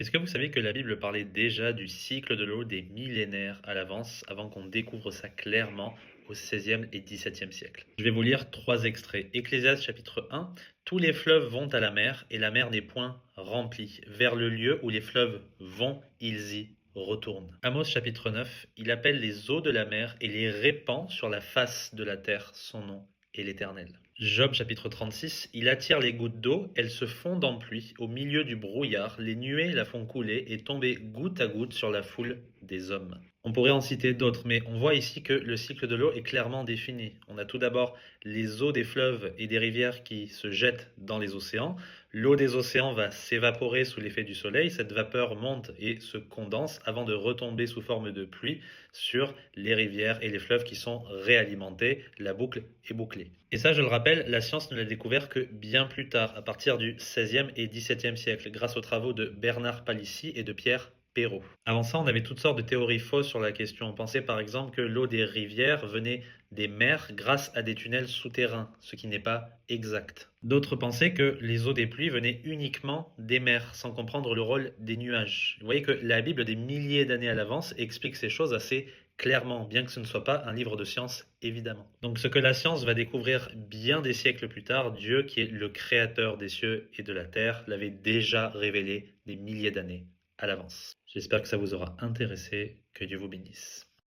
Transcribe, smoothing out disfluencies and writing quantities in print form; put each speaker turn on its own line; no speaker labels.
Est-ce que vous savez que la Bible parlait déjà du cycle de l'eau des millénaires à l'avance, avant qu'on découvre ça clairement au XVIe et XVIIe siècle? Je vais vous lire trois extraits. Ecclésiaste chapitre 1. Tous les fleuves vont à la mer, et la mer n'est point remplie. Vers le lieu où les fleuves vont, ils y retournent. Amos chapitre 9. Il appelle les eaux de la mer et les répand sur la face de la terre. Son nom est l'Éternel. Job chapitre 36, il attire les gouttes d'eau, elles se fondent en pluie, au milieu du brouillard, les nuées la font couler et tomber goutte à goutte sur la foule des hommes. On pourrait en citer d'autres, mais on voit ici que le cycle de l'eau est clairement défini. On a tout d'abord les eaux des fleuves et des rivières qui se jettent dans les océans. L'eau des océans va s'évaporer sous l'effet du soleil, cette vapeur monte et se condense avant de retomber sous forme de pluie sur les rivières et les fleuves qui sont réalimentés. La boucle est bouclée. Et ça, je le rappelle, la science ne l'a découvert que bien plus tard, à partir du XVIe et XVIIe siècle, grâce aux travaux de Bernard Palissy et de Pierre Perrault. Avant ça, on avait toutes sortes de théories fausses sur la question. On pensait par exemple que l'eau des rivières venait des mers grâce à des tunnels souterrains, ce qui n'est pas exact. D'autres pensaient que les eaux des pluies venaient uniquement des mers, sans comprendre le rôle des nuages. Vous voyez que la Bible, des milliers d'années à l'avance, explique ces choses assez clairement, bien que ce ne soit pas un livre de science, évidemment. Donc ce que la science va découvrir bien des siècles plus tard, Dieu, qui est le créateur des cieux et de la terre, l'avait déjà révélé des milliers d'années à l'avance. J'espère que ça vous aura intéressé, que Dieu vous bénisse.